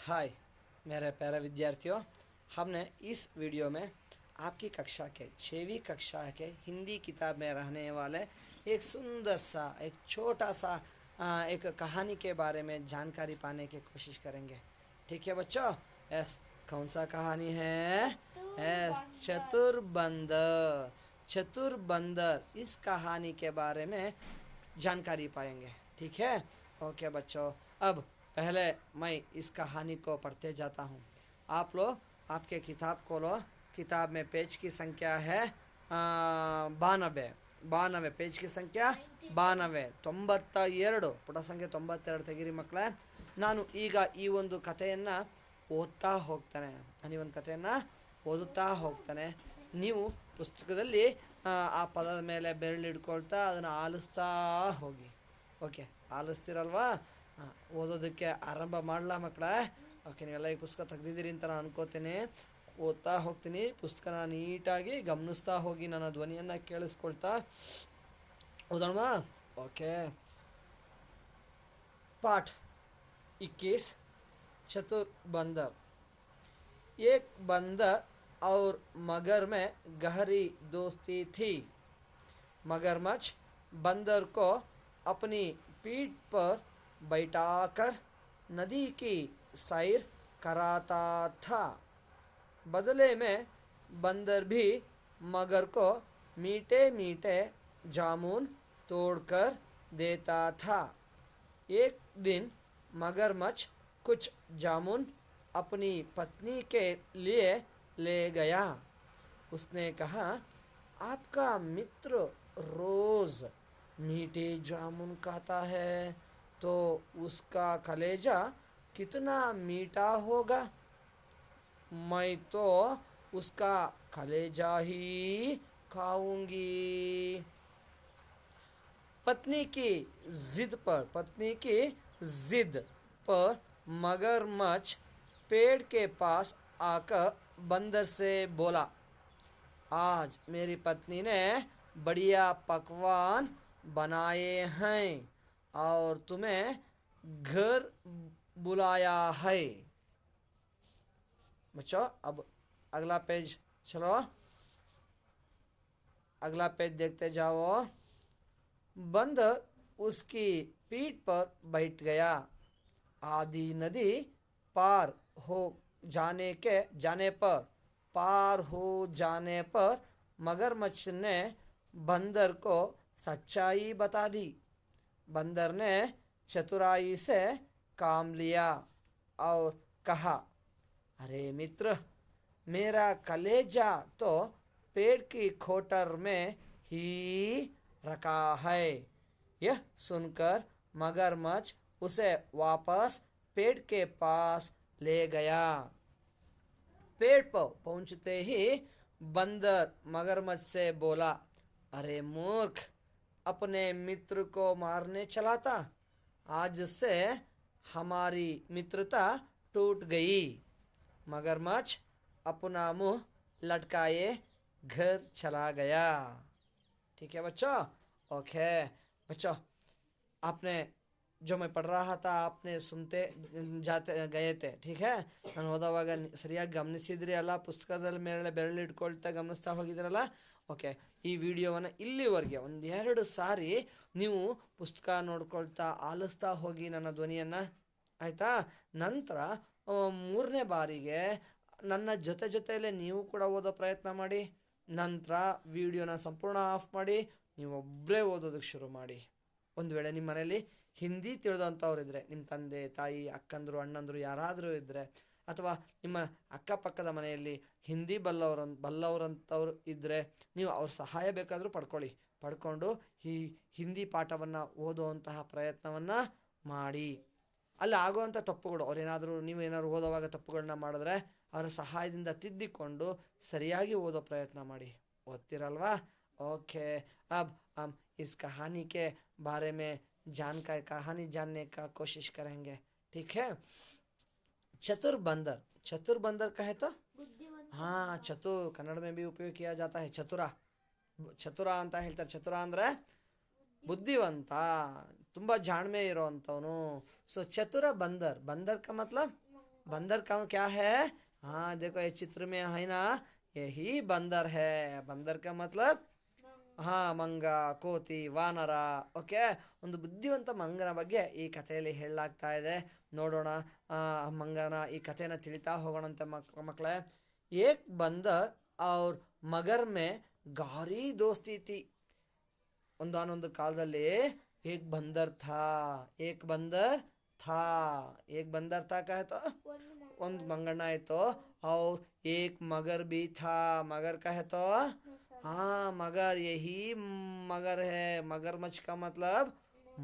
हाय मेरे प्यारे विद्यार्थियों। हमने इस वीडियो में आपकी कक्षा के 6वीं कक्षा के हिंदी किताब में रहने वाले एक सुंदर सा एक छोटा सा एक कहानी के बारे में जानकारी पाने की कोशिश करेंगे। ठीक है बच्चों। एस कौन सा कहानी है? एस चतुर बंदर। चतुर बंदर, इस कहानी के बारे में जानकारी पाएंगे। ठीक है। ओके बच्चों, अब पहले मैं इस कहानी को पढ़ते जाता हूँ। आप लोग आपके किताब खोलो। किताब में पेज की संख्या है 92 पेज की संख्या 92 92 ಪುಟ ಸಂಖ್ಯೆ 92 ತೆಗಿರಿ ಮಕ್ಕಳೇ। ನಾನು ಈಗ ಈ ಒಂದು ಕಥೆಯನ್ನು ಓದ್ತಾ ಹೋಗ್ತಾನೆ ಓದುತ್ತಾ ಹೋಗ್ತಾನೆ। ನೀವು ಪುಸ್ತಕದಲ್ಲಿ ಆ ಪದದ ಮೇಲೆ ಬೆರಳಿಡ್ಕೊಳ್ತಾ ಅದನ್ನು ಆಲಿಸ್ತಾ ಹೋಗಿ। ಓಕೆ, ಆಲಿಸ್ತಿರಲ್ವಾ? ಓದೋದಕ್ಕೆ ಆರಂಭ ಮಾಡಲಾ ಮಕ್ಕಳೇ? ಓಕೆ, ನೀವೆಲ್ಲ ಈ ಪುಸ್ತಕ ತೆಗೆದಿದ್ದೀರಿ ಅಂತ ನಾನು ಅನ್ಕೋತೇನೆ। ಓದ್ತಾ ಹೋಗ್ತೀನಿ, ಪುಸ್ತಕನ ನೀಟಾಗಿ ಗಮನಿಸ್ತಾ ಹೋಗಿ, ನನ್ನ ಧ್ವನಿಯನ್ನು ಕೇಳಿಸ್ಕೊಳ್ತಾ ಓದೋಣ। ओके, पाठ 21 चतुर बंदर। एक बंदर और मगर में गहरी दोस्ती थी। मगरमच्छ बंदर को अपनी पीठ पर बैठाकर नदी की सैर कराता था। बदले में बंदर भी मगर को मीठे मीठे जामुन तोड़कर देता था। एक दिन मगरमच्छ कुछ जामुन अपनी पत्नी के लिए ले गया। उसने कहा, आपका मित्र रोज मीठे जामुन खाता है तो उसका कलेजा कितना मीठा होगा। मैं तो उसका कलेजा ही खाऊंगी। पत्नी की जिद पर मगरमच्छ पेड़ के पास आकर बंदर से बोला, आज मेरी पत्नी ने बढ़िया पकवान बनाए हैं और तुम्हें घर बुलाया है। बच्चों, अब अगला पेज चलो, अगला पेज देखते जाओ। बंदर उसकी पीठ पर बैठ गया। आधी नदी पार हो जाने पर मगरमच्छ ने बंदर को सच्चाई बता दी। बंदर ने चतुराई से काम लिया और कहा, अरे मित्र, मेरा कलेजा तो पेड़ की खोटर में ही रखा है। यह सुनकर मगरमच्छ उसे वापस पेड़ के पास ले गया। पेड़ पर पहुंचते ही बंदर मगरमच्छ से बोला, अरे मूर्ख, अपने मित्र को मारने चला था। आज से हमारी मित्रता टूट गई। मगरमच्छ अपना मुंह लटकाए घर चला गया। ठीक है बच्चों। ओके बच्चों, आपने जो मैं पढ़ रहा था आपने सुनते जाते गए थे। ठीक है, ನಾನು ಓದುವಾಗ ಸರಿಯಾಗಿ ಗಮನಿಸಿದ್ರಿ ಅಲ್ಲ? ಪುಸ್ತಕದಲ್ಲಿ ಮೇಲೆ ಬೆರಳಿಟ್ಕೊಳ್ತಾ ಗಮನಿಸ್ತಾ ಹೋಗಿದ್ರಲ್ಲ? ಓಕೆ, ಈ ವಿಡಿಯೋವನ್ನು ಇಲ್ಲಿವರೆಗೆ ಒಂದೆರಡು ಸಾರಿ ನೀವು ಪುಸ್ತಕ ನೋಡ್ಕೊಳ್ತಾ ಆಲಿಸ್ತಾ ಹೋಗಿ ನನ್ನ ಧ್ವನಿಯನ್ನು, ಆಯಿತಾ? ನಂತರ ಮೂರನೇ ಬಾರಿಗೆ ನನ್ನ ಜೊತೆಯಲ್ಲೇ ನೀವು ಕೂಡ ಓದೋ ಪ್ರಯತ್ನ ಮಾಡಿ। ನಂತರ ವಿಡಿಯೋನ ಸಂಪೂರ್ಣ ಆಫ್ ಮಾಡಿ ನೀವೊಬ್ಬರೇ ಓದೋದಕ್ಕೆ ಶುರು ಮಾಡಿ। ಒಂದು ವೇಳೆ ನಿಮ್ಮ ಮನೆಯಲ್ಲಿ ಹಿಂದಿ ತಿಳಿದಂಥವ್ರು ಇದ್ದರೆ, ನಿಮ್ಮ ತಂದೆ ತಾಯಿ ಅಕ್ಕಂದರು ಅಣ್ಣಂದರು ಯಾರಾದರೂ ಇದ್ದರೆ, ಅಥವಾ ನಿಮ್ಮ ಅಕ್ಕಪಕ್ಕದ ಮನೆಯಲ್ಲಿ ಹಿಂದಿ ಬಲ್ಲವರಂಥವ್ರು ಇದ್ದರೆ ನೀವು ಅವ್ರ ಸಹಾಯ ಬೇಕಾದರೂ ಪಡ್ಕೊಂಡು ಈ ಹಿಂದಿ ಪಾಠವನ್ನು ಓದುವಂತಹ ಪ್ರಯತ್ನವನ್ನು ಮಾಡಿ। ಅಲ್ಲಿ ಆಗುವಂಥ ತಪ್ಪುಗಳು ನೀವೇನಾದರೂ ಓದುವಾಗ ತಪ್ಪುಗಳನ್ನ ಮಾಡಿದ್ರೆ ಅವರ ಸಹಾಯದಿಂದ ತಿದ್ದಿಕೊಂಡು ಸರಿಯಾಗಿ ಓದೋ ಪ್ರಯತ್ನ ಮಾಡಿ। ಓದ್ತಿರಲ್ವಾ? ओके, अब हम इस कहानी के बारे में कहानी जानने का कोशिश करेंगे। ठीक है। चतुर बंदर कहे तो हाँ, चतुर कन्नड़ में भी उपयोग किया जाता है। ಚತುರ ಅಂತ ಹೇಳ್ತಾರೆ। ಚತುರ ಅಂದರೆ ಬುದ್ಧಿವಂತ, ತುಂಬ ಜಾಣ್ಮೆ ಇರೋವಂಥವನು। ಸೊ ಚತುರ बंदर का मतलब बंदर का क्या है? हाँ देखो ये चित्र में है ना, यही बंदर है। बंदर का मतलब ಹಾ ಮಂಗ, ಕೋತಿ, ವಾನರ. ಓಕೆ, ಒಂದು ಬುದ್ಧಿವಂತ ಮಂಗನ ಬಗ್ಗೆ ಈ ಕಥೆಯಲ್ಲಿ ಹೇಳಲಾಗ್ತಾ ಇದೆ. ನೋಡೋಣ ಆ ಮಂಗನ ಈ ಕಥೆನ ತಿಳಿತಾ ಹೋಗೋಣಂತೆ ಮಕ್ಕಳೇ. ಏಕ್ ಬಂದರ್ ಅವ್ರ ಮಗರ್ ಮೇ ಗಾರಿ ದೋಸ್ತಿ ಥಿ. ಒಂದಾನೊಂದು ಕಾಲದಲ್ಲಿ ಏಕ್ ಬಂದರ್ ಥಾ, ಏಕ್ ಬಂದರ್ ಥಾ, ಏಕ್ ಬಂದರ್ ಥಾ ಕಹತೋ ಒಂದು ಮಂಗಣ್ಣ ಆಯ್ತು. और एक मगर भी था, मगर कहे तो हाँ मगर, यही मगर है। मगरमच्छ का मतलब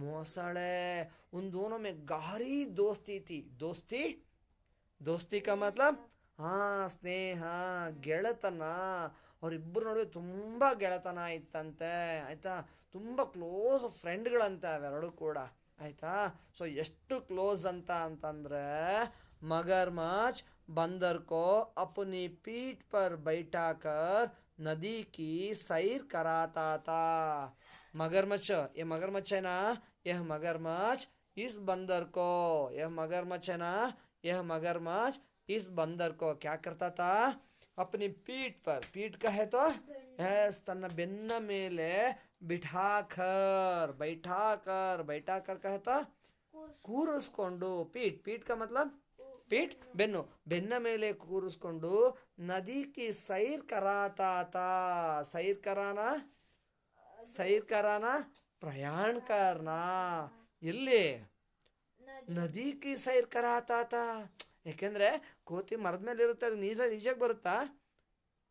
मोसड़े। उन दोनों में गहरी दोस्ती थी। दोस्ती, दोस्ती का मतलब हाँ ಸ್ನೇಹ, ಗೆಳೆತನ. ಅವರಿಬ್ಬರು ನಡುವೆ ತುಂಬ ಗೆಳೆತನ ಇತ್ತಂತೆ ಆಯ್ತಾ. ತುಂಬ ಕ್ಲೋಸ್ ಫ್ರೆಂಡ್ಗಳಂತೆ ಅವೆರಡು ಕೂಡ ಆಯ್ತಾ. ಸೊ ಎಷ್ಟು ಕ್ಲೋಸ್ ಅಂತಂದ್ರೆ मगरमच्छ बंदर को अपनी पीठ पर बैठाकर नदी की सैर कराता था. मगरमच्छ, ये मगरमच्छ है ना, यह मगरमच्छ इस बंदर को, यह मगरमच्छ है ना, यह मगरमच्छ इस बंदर को क्या करता था? अपनी पीठ पर, पीठ का है तो तन्न बेन्न मेले बैठाकर कहता ಕೂರಿಸ್ಕೊಂಡು. पीठ, पीठ का मतलब पीठ ಬೆನ್ನು, ಬೆನ್ನ ಮೇಲೆ ಕೂರಿಸ್ಕೊಂಡು ನದಿ ಕಿ ಸೈರ್ ಕರಾತಾ. ಸೈರ್ ಕರಾನ, ಸೈರ್ ಕರಾನ ಪ್ರಯಾಣ ಕರ್ನಾ. ಎಲ್ಲಿ? ನದಿ ಕಿ ಸೈರ್ ಕರಾತಾ. ಯಾಕೆಂದ್ರೆ ಕೋತಿ ಮರದ ಮೇಲೆ ಇರುತ್ತೆ, ಅದು ಈಜಾಗ ಬರುತ್ತಾ?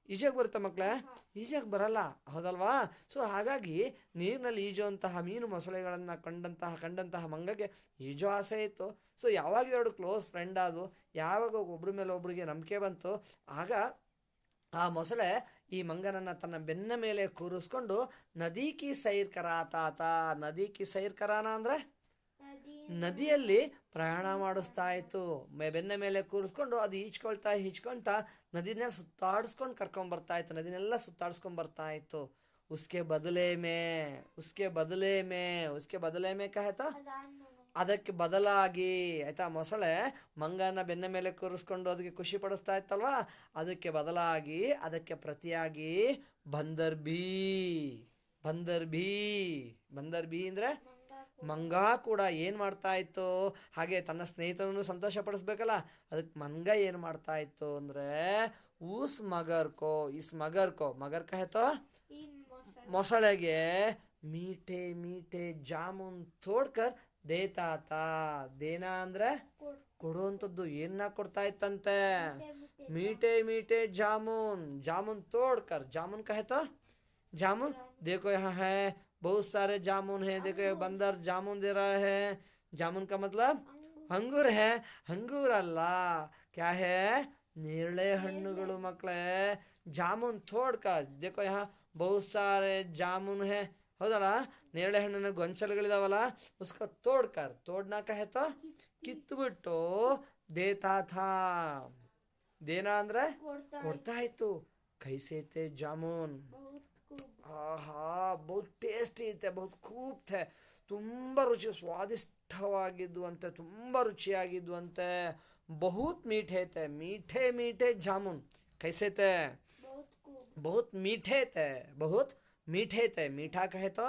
ಈಜಾಗ ಬರುತ್ತಾ ಮಕ್ಕಳೇ? ಈಜಾಗ ಬರಲ್ಲ, ಹೌದಲ್ವಾ? ಸೊ ಹಾಗಾಗಿ ನೀರಿನಲ್ಲಿ ಈಜುವಂತಹ ಮೀನು ಮೊಸಳೆಗಳನ್ನು ಕಂಡಂತಹ ಮಂಗಗೆ ಈಜೋ ಆಸೆ ಇತ್ತು. ಸೊ ಯಾವಾಗ ಎರಡು ಕ್ಲೋಸ್ ಫ್ರೆಂಡ್ ಆದವು, ಯಾವಾಗ ಒಬ್ರ ಮೇಲೆ ಒಬ್ರಿಗೆ ನಂಬಿಕೆ ಬಂತು, ಆಗ ಆ ಮೊಸಳೆ ಈ ಮಂಗನನ್ನು ತನ್ನ ಬೆನ್ನ ಮೇಲೆ ಕೂರಿಸ್ಕೊಂಡು ನದಿ ಕಿ ಸೈರ್ ಕರಾತಾತ. ನದಿ ಕಿ ಸೈರ್ ಕರಾನ ಅಂದರೆ ನದಿಯಲ್ಲಿ ಪ್ರಯಾಣ ಮಾಡಿಸ್ತಾ ಇತ್ತು. ಬೆನ್ನ ಮೇಲೆ ಕೂರಿಸ್ಕೊಂಡು ಅದು ಈಚ್ಕೊಳ್ತಾ ನದಿನ ಸುತ್ತಾಡಿಸ್ಕೊಂಡು ಕರ್ಕೊಂಡ್ಬರ್ತಾ ಇತ್ತು, ನದಿನೆಲ್ಲ ಸುತ್ತಾಡಿಸ್ಕೊಂಡ್ ಬರ್ತಾ ಇತ್ತು. ಉಸ್ಕೆ ಬದಲೇ ಮೇ ಕಹತ, ಅದಕ್ಕೆ ಬದಲಾಗಿ ಆಯ್ತಾ. ಮೊಸಳೆ ಮಂಗನ ಬೆನ್ನ ಮೇಲೆ ಕೂರಿಸ್ಕೊಂಡು ಅದಕ್ಕೆ ಖುಷಿ ಪಡಿಸ್ತಾ ಇತ್ತಲ್ವಾ, ಅದಕ್ಕೆ ಬದಲಾಗಿ, ಅದಕ್ಕೆ ಪ್ರತಿಯಾಗಿ ಬಂದರ್ ಬಿ ಅಂದ್ರೆ ಮಂಗ ಕೂಡ ಏನು ಮಾಡ್ತಾ ಇತ್ತು, ಹಾಗೆ ತನ್ನ ಸ್ನೇಹಿತನನ್ನು ಸಂತೋಷ ಪಡಿಸ್ಬೇಕಲ್ಲ, ಅದಕ್ಕೆ ಮಂಗ ಏನು ಮಾಡ್ತಾ ಇತ್ತು ಅಂದರೆ ಇಸ್ ಮಗರ್ ಕಹತೋ ಮೊಸಳೆಗೆ ಮೀಠೆ ಜಾಮೂನ್ ತೋಡ್ಕರ್ ದೇತಾತ. ದೇನಾ ಅಂದ್ರೆ ಕೊಡುವಂಥದ್ದು. ಏನ ಕೊಡ್ತಾ ಇತ್ತಂತೆ? ಮೀಠೆ ಜಾಮೂನ್ ತೋಡ್ಕರ್. ಜಾಮೂನ್ ಕಹತೋ जामुन, देखो यहाँ है बहुत सारे जामुन है, देखो ये बंदर जामुन दे रहा है. जामुन का मतलब अंगूर है. अंगूर अल्ल, क्या है? ನೇರಳೆ ಹಣ್ಣುಗಳು ಮಕ್ಕಳೇ. ಜಾಮೂನ್ ತೋಡ್ಕ, देखो यहाँ बहुत सारे जामुन है, ಹೌದಲ್ಲ? ನೇರಳೆ ಹಣ್ಣಿನ ಗೊಂಚಲುಗಳಿದಾವಲ್ಲ, ಉಸ್ಕ ತೋಡ್ನಾ ಕಹೆ ತೋ ಕಿತ್ಬಿಟ್ಟು ದೇತಾ ಥಾ. ದೇನಾ ಅಂದ್ರೆ ಕೊಡ್ತಾ ಇತ್ತು. ಕೈಸೆ थे ಜಾಮೂನ್, ಆಹಾ ಬಹುತ್ ಟೇಸ್ಟಿ ಐತೆ, ಬಹುತ್ ಖೂಬ್ ಥೆ, ತುಂಬ ರುಚಿ, ಸ್ವಾದಿಷ್ಟವಾಗಿದ್ದು ಅಂತೆ, ತುಂಬ ರುಚಿಯಾಗಿದ್ದು ಅಂತೆ. ಬಹುತ್ ಮೀಠೆ थे, ಮೀಠೆ ಜಾಮೂನ್. ಕೈಸೆ थे? ಬಹುತ್ ಮೀಠೆ थे. ಮೀಠಾ ಕಹೆ ತೋ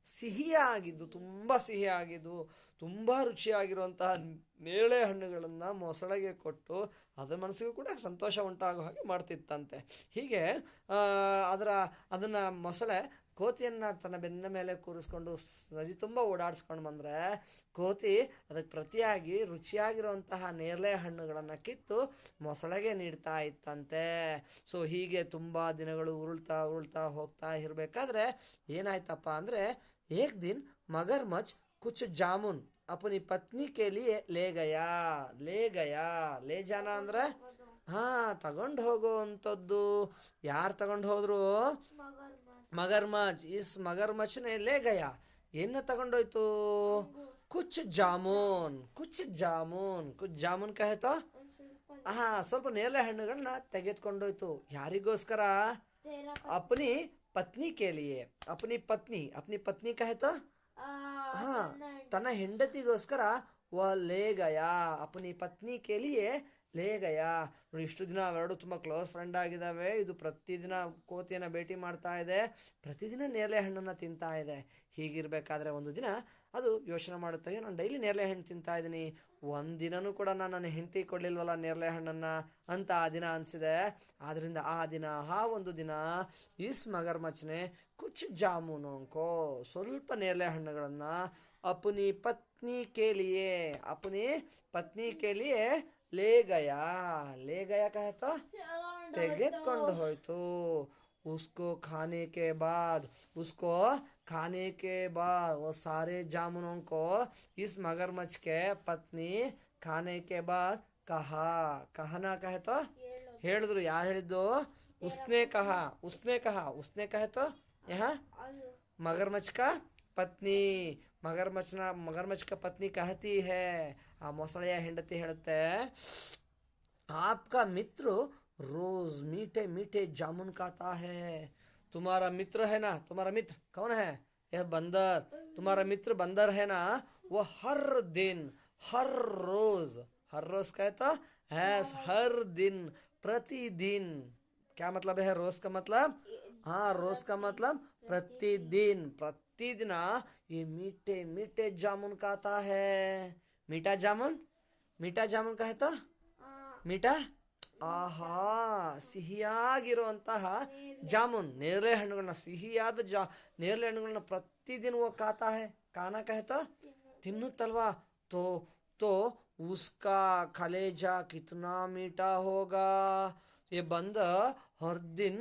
ಸಿಹಿಯಾಗಿದ್ದು, ತುಂಬ ಸಿಹಿಯಾಗಿದ್ದು, ತುಂಬ ರುಚಿಯಾಗಿರುವಂತಹ ನೇರಳೆ ಹಣ್ಣುಗಳನ್ನು ಮೊಸಳೆಗೆ ಕೊಟ್ಟು ಅದರ ಮನಸ್ಸಿಗೂ ಕೂಡ ಸಂತೋಷ ಉಂಟಾಗೋ ಹಾಗೆ ಮಾಡ್ತಿತ್ತಂತೆ. ಹೀಗೆ ಅದನ್ನು ಮೊಸಳೆ ಕೋತಿಯನ್ನು ತನ್ನ ಬೆನ್ನ ಮೇಲೆ ಕೂರಿಸ್ಕೊಂಡು ನದಿ ತುಂಬ ಓಡಾಡಿಸ್ಕೊಂಡು ಬಂದರೆ, ಕೋತಿ ಅದಕ್ಕೆ ಪ್ರತಿಯಾಗಿ ರುಚಿಯಾಗಿರುವಂತಹ ನೇರಳೆ ಹಣ್ಣುಗಳನ್ನು ಕಿತ್ತು ಮೊಸಳೆಗೆ ನೀಡ್ತಾ ಇತ್ತಂತೆ. ಸೊ ಹೀಗೆ ತುಂಬ ದಿನಗಳು ಉರುಳ್ತಾ ಹೋಗ್ತಾ ಇರಬೇಕಾದ್ರೆ ಏನಾಯ್ತಪ್ಪ ಅಂದರೆ, ಏಕ್ ದಿನ್ ಮಗರ್ಮಚ್ कुछ जामुन अपनी पत्नी के लिए ले गया. ले जाना ಅಂದ್ರೆ ತಗೊಂಡು ಹೋಗುವಂಥದ್ದು. ಯಾರು ತಗೊಂಡು ಹೋದ್ರು? ಮಗರ್ಮಚ್. ಇಸ್ ಮಗರ್ಮಚ್ನೇ ಲೇ ಗಯಾ. ಏನು ತಗೊಂಡೋಯ್ತು? ಕುಚ್ ಜಾಮೂನ್ ಕಹೆತೋ ಸ್ವಲ್ಪ ನೇರಳೆ ಹಣ್ಣುಗಳನ್ನ ತೆಗೆದುಕೊಂಡೋಯ್ತು. ಯಾರಿಗೋಸ್ಕರ? ಅಪ್ನಿ ಪತ್ನಿ ಕೇಳಿಯೇ. ಅಪ್ನಿ ಪತ್ನಿ ಕಹೆತೋ ತನ್ನ ಹೆಂಡತಿಗೋಸ್ಕರ वह ले गया अपनी पत्नी के लिए ಲೇ ಗಯಾ. ನೋಡಿ, ಇಷ್ಟು ದಿನ ಅವೆರಡು ತುಂಬ ಕ್ಲೋಸ್ ಫ್ರೆಂಡ್ ಆಗಿದ್ದಾವೆ. ಇದು ಪ್ರತಿದಿನ ಕೋತಿಯನ್ನು ಭೇಟಿ ಮಾಡ್ತಾ ಇದೆ, ಪ್ರತಿದಿನ ನೇರಳೆ ಹಣ್ಣನ್ನು ತಿಂತಾ ಇದೆ. ಹೀಗಿರಬೇಕಾದ್ರೆ ಒಂದು ದಿನ ಅದು ಯೋಚನೆ ಮಾಡುತ್ತೆ, ನಾನು ಡೈಲಿ ನೇರಳೆ ಹಣ್ಣು ತಿಂತಾ ಇದ್ದೀನಿ, ಒಂದಿನನೂ ಕೂಡ ನಾನು ನನ್ನ ಹೆಂಡತಿ ಕೊಡಲಿಲ್ವಲ್ಲ ನೇರಳೆ ಹಣ್ಣನ್ನು ಅಂತ ಆ ದಿನ ಅನಿಸಿದೆ. ಆದ್ದರಿಂದ ಆ ದಿನ ಆ ಒಂದು ದಿನ ಇಸ್ ಮಗರ್ಮಚ್ನೆ ಕುಚ್ ಜಾಮೂನೋಂಕೋ ಸ್ವಲ್ಪ ನೇರಳೆ ಹಣ್ಣುಗಳನ್ನು ಅಪನಿ ಪತ್ನಿ ಕೇಳಿಯೇ अपनी पत्नी के लिए ले गया. ले गया कहे तो ತೆಗೆದುಕೊಂಡು ಹೋಯ್ತು. उसको खाने के बाद वो सारे जामुनों को इस मगरमच्छ के पत्नी खाने के बाद कहना कहे तो ಹೇಳಿದ್ರು. ಯಾರು ಹೇಳಿದ್ದು? उसने कहे तो यहाँ मगरमच्छ का पत्नी मगरमच्छ का पत्नी कहती है. ಆ ಮೊಸಳೆಯ ಹೆಂಡತಿ ಹೇಳುತ್ತೆ, आपका मित्र रोज मीठे मीठे जामुन खाता है. तुम्हारा मित्र है ना, तुम्हारा मित्र कौन है? यह बंदर. तुम्हारा मित्र बंदर है ना, वो हर रोज कहता है, हर दिन प्रतिदिन. क्या मतलब है रोज का मतलब? हाँ, रोज का मतलब प्रतिदिन ये मीठे मीठे जामुन खाता है. मीठा जामुन कहता मीठा. ಆಹಾ, ಸಿಹಿಯಾಗಿರುವಂತಹ ಜಾಮೂನ್ ನೇರಳೆ ಹಣ್ಣುಗಳನ್ನ, ಸಿಹಿಯಾದ ನೇರಳೆ ಹಣ್ಣುಗಳನ್ನ ಪ್ರತಿದಿನ ಖಾತಾ ಹೈ. ಖಾನಾ ಕಹತಾ ತಿನ್ನುತ್ತಲ್ವಾ. तो उसका कलेजा कितना मीठा होगा. ये बंदर हर दिन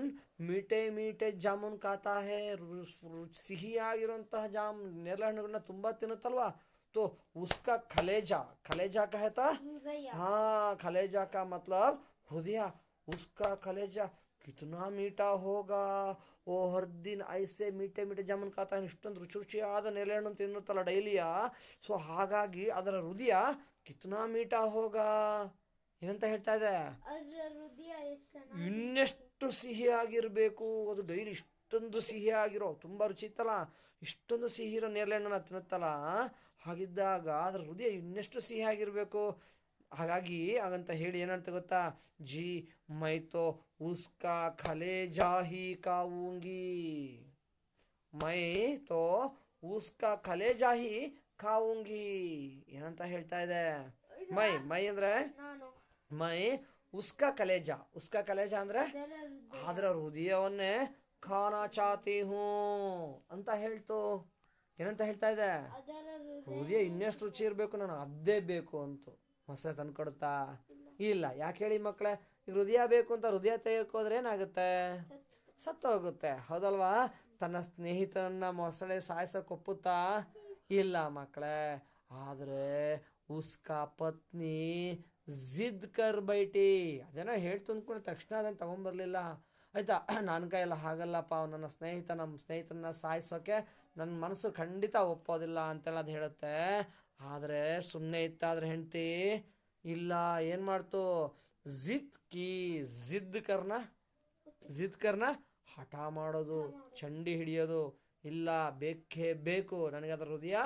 मीठे मीठे जामुन खाता है. ಸಿಹಿಯಾಗಿರುವಂತಹ ನೇರಳೆ ಹಣ್ಣುಗಳನ್ನ ತುಂಬಾ ತಿನ್ನುತ್ತಲ್ವಾ. तो उसका कलेजा कहता. हाँ, कलेजा का मतलब हृदय. उसका कलेजा कितना मीठा होगा. वो हर दिन ऐसे मीठे मीठे ಜಾಮೂನ್ खाता है. ಇಷ್ಟೊಂದು ರುಚಿಯಾದ ನೇರಳೆ ಹಣ್ಣು ತಿನ್ನುತ್ತಲ್ಲ ಡೈಲಿಯ. ಸೊ ಹಾಗಾಗಿ ಅದರ ಹೃದಯ ಕಿತ್ನಾ ಮೀಠಾ ಹೋಗಾ ಏನಂತ ಹೇಳ್ತಾ ಇದೆ? ಇನ್ನೆಷ್ಟು ಸಿಹಿಯಾಗಿರಬೇಕು ಅದು. ಡೈಲಿ ಇಷ್ಟೊಂದು ಸಿಹಿಯಾಗಿರೋ, ತುಂಬ ರುಚಿ ಇತ್ತಲ್ಲ, ಇಷ್ಟೊಂದು ಸಿಹಿ ಇರೋ ನೇರಳೆ ಹಣ್ಣನ್ನು ತಿನ್ನುತ್ತಲ್ಲ, ಹಾಗಿದ್ದಾಗ ಅದರ ಹೃದಯ ಇನ್ನೆಷ್ಟು ಸಿಹಿಯಾಗಿರಬೇಕು. ಹಾಗಾಗಿ ಹಾಗಂತ ಹೇಳಿ ಏನಂತ ಗೊತ್ತಾ? ಜಿ ಮೈ ತೋ ಉಸ್ಕಾ ಕಲೇಜಾ ಹಿ ಖಾऊंगी. ಮೈ ತೋ ಉಸ್ಕಾ ಕಲೇಜಾ ಹಿ ಖಾऊंगी ಏನಂತ ಹೇಳ್ತಾ ಇದೆ? ಮೈ ಅಂದ್ರೆ ಮೈ ಉಸ್ಕಾ ಕಲೇಜಾ ಅಂದ್ರೆ ಅದರ ಹೃದಯವನ್ನೇ ಖಾನಾ ಚಾತಿ ಹೂ ಅಂತ ಹೇಳ್ತು. ಏನಂತ ಹೇಳ್ತಾ ಇದೆ? ಹೃದಯ ಇನ್ನೆಷ್ಟು ರುಚಿ ಇರಬೇಕು, ನಾನು ಅದೇ ಬೇಕು ಅಂತ ಮೊಸಳೆ ತಂದ್ಕೊಡುತ್ತಾ? ಇಲ್ಲ. ಯಾಕೆ ಹೇಳಿ ಮಕ್ಕಳೇ? ಈಗ ಹೃದಯ ಬೇಕು ಅಂತ ಹೃದಯ ತೆಗೆದುಕೋದ್ರೆ ಏನಾಗುತ್ತೆ? ಸತ್ತು ಹೋಗುತ್ತೆ, ಹೌದಲ್ವಾ? ತನ್ನ ಸ್ನೇಹಿತರನ್ನ ಮೊಸಳೆ ಸಾಯಿಸೋಕೆ ಒಪ್ಪುತ್ತಾ? ಇಲ್ಲ ಮಕ್ಕಳೇ. ಆದರೆ ಉಸ್ಕಾ ಪತ್ನಿ ಜಿದ್ ಕರ್ ಬೈಟಿ. ಅದೇನೋ ಹೇಳ್ತು ಅಂದ್ಕೊಂಡು ತಕ್ಷಣ ಅದನ್ನು ತಗೊಂಬರ್ಲಿಲ್ಲ. ಆಯ್ತಾ, ನನ್ನ ಕೈಯೆಲ್ಲ ಹಾಗಲ್ಲಪ್ಪ, ನಮ್ಮ ಸ್ನೇಹಿತರನ್ನ ಸಾಯಿಸೋಕೆ ನನ್ನ ಮನಸ್ಸು ಖಂಡಿತ ಒಪ್ಪೋದಿಲ್ಲ ಅಂತೇಳಿ ಅದು ಹೇಳುತ್ತೆ. ಆದರೆ ಸುಮ್ಮನೆ ಇತ್ತಾದ್ರೆ ಹೆಂಡತಿ ಇಲ್ಲ, ಏನು ಮಾಡ್ತು? ಜಿದ್ ಕರ್ನ ಹಠ ಮಾಡೋದು, ಚಂಡಿ ಹಿಡಿಯೋದು. ಇಲ್ಲ, ಬೇಕೇ ಬೇಕು, ನನಗೆ ಅದರ ಹೃದಯ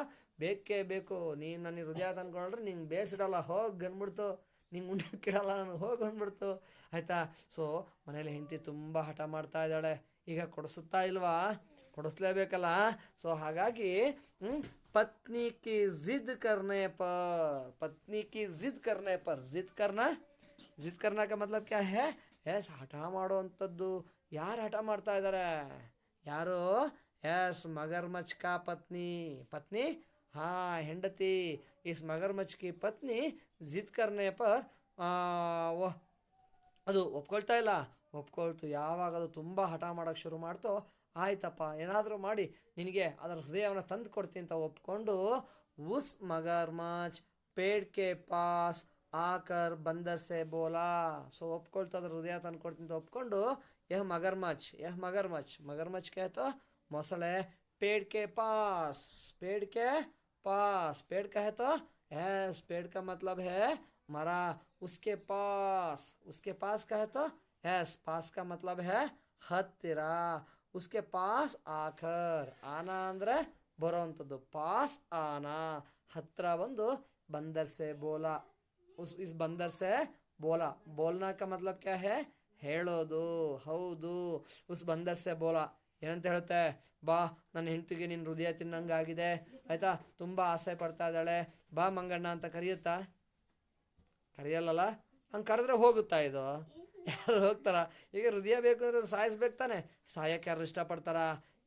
ಬೇಕೇ ಬೇಕು. ನೀನು ನನಗೆ ಹೃದಯ ತಂದ್ಕೊಂಡ್ರೆ ನಿಂಗೆ ಬೇಸಿಡಲ್ಲ, ಹೋಗಿ ಅಂದ್ಬಿಡ್ತು. ನಿಂಗೆ ಉಣ್ಣಕ್ಕಿಡಲ್ಲ, ನನಗೆ ಹೋಗಿ ಅಂದ್ಬಿಡ್ತು. ಆಯಿತಾ? ಸೊ ಮನೇಲಿ ಹೆಂಡತಿ ತುಂಬ ಹಠ ಮಾಡ್ತಾ ಇದ್ದಾಳೆ. ಈಗ ಕೊಡಿಸುತ್ತಾ ಇಲ್ವಾ? ಕೊಡಿಸ್ಲೇಬೇಕಲ್ಲ. ಸೊ ಹಾಗಾಗಿ पत्नी की जिद करने पर जिद करना का मतलब क्या है? ಹಠ ಮಾಡುವಂಥದ್ದು. ಯಾರು ಹಠ ಮಾಡ್ತಾ ಇದ್ದಾರೆ? ಯಾರು? मगरमच्छ का पत्नी हाँ, ಹೆಂಡತಿ. इस मगरमच्छ की पत्नी जिद करने पर ಅದು ಒಪ್ಕೊಳ್ತಾ ಇಲ್ಲ. ಒಪ್ಕೊಳ್ತು. ಯಾವಾಗ ಅದು ತುಂಬ ಹಠ ಮಾಡೋಕ್ಕೆ ಶುರು ಮಾಡ್ತೋ, ಆಯ್ತಪ್ಪ ಏನಾದರೂ ಮಾಡಿ ನಿನಗೆ ಅದರ ಹೃದಯವನ್ನು ತಂದು ಕೊಡ್ತೀನಿ ಅಂತ ಒಪ್ಕೊಂಡು ಉಸ್ ಮಗರ್ಮಚ್ ಪೇಡ್ ಕೆ ಪಾಸ್ ಆಕರ್ ಬಂದರ್ ಸೆ ಬೋಲಾ. ಸೊ ಒಪ್ಕೊಳ್ತು, ಅದರ ಹೃದಯ ತಂದು ಕೊಡ್ತೀನಿ ಅಂತ ಒಪ್ಕೊಂಡು ಯಹ ಮಗರ್ಮಚ್ कहतो ಮೊಸಳೆ पेड़ के पास पेड़ कहे तो पेड़ का मतलब है मरा. उसके पास कहे तो पास का मतलब है ಹತ್ತಿರ. उसके पास आकर, आना ಅಂದ್ರೆ ಬರೋವಂಥದ್ದು, ಪಾಸ್ ಆನಾ ಹತ್ರ ಬಂದು बंदर से बोला इस बंदर से बोला बोलना का मतलब क्या है ಹೇಳೋದು ಹೌದು ಉಸ್ ಬಂದರ್ ಸೆ ಬೋಲಾ ಏನಂತ ಹೇಳುತ್ತೆ ಬಾ ನನ್ನ ಹೆಂಡತಿಗೆ ನಿನ್ನ ಹೃದಯ ತಿನ್ನಂಗಾಗಿದೆ ಆಯ್ತಾ ತುಂಬಾ ಆಸೆ ಪಡ್ತಾ ಇದ್ದಾಳೆ ಬಾ ಮಂಗಣ್ಣ ಅಂತ ಕರೆಯುತ್ತಾ ಕರೆಯಲ್ಲಲ್ಲ ಹಂಗೆ ಕರೆದ್ರೆ ಹೋಗುತ್ತಾ ಇದು ಯಾರು ಹೋಗ್ತಾರ ಈಗ ಹೃದಯ ಬೇಕು ಅಂದ್ರೆ ಸಾಯಿಸ್ಬೇಕು ತಾನೆ ಸಾಯಕ್ಕೆ ಯಾರು ಇಷ್ಟಪಡ್ತಾರ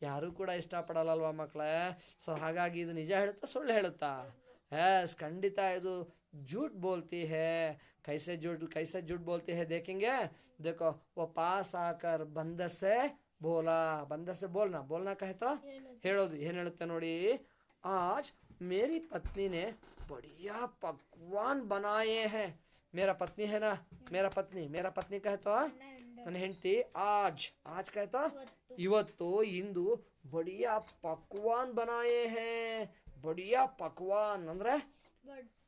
ಯಾರು ಕೂಡ ಇಷ್ಟಪಡಲ್ಲಲ್ವಾ ಮಕ್ಕಳೇ ಸೊ ಹಾಗಾಗಿ ಇದು ನಿಜ ಹೇಳುತ್ತಾ ಸುಳ್ಳು ಹೇಳುತ್ತಾ ಎಸ್ ಖಂಡಿತ ಇದು झूठ बोलती है कैसे झूठ बोलती है देखेंगे देखो वो पास आकर बंदर से बोला बंदर से बोलना बोलना कहे तो ಹೇಳೋದು ಏನು ಹೇಳುತ್ತೆ ನೋಡಿ आज मेरी पत्नी ने बढ़िया पकवान बनाए हैं मेरा पत्नी है ना मेरा पत्नी कहे तो ನನ್ನ ಹೆಂಡತಿ आज कहे तो ಇವತ್ತು ಇಂದು बढ़िया पकवान बनाए हैं बढ़िया पकवान ಅಂದ್ರೆ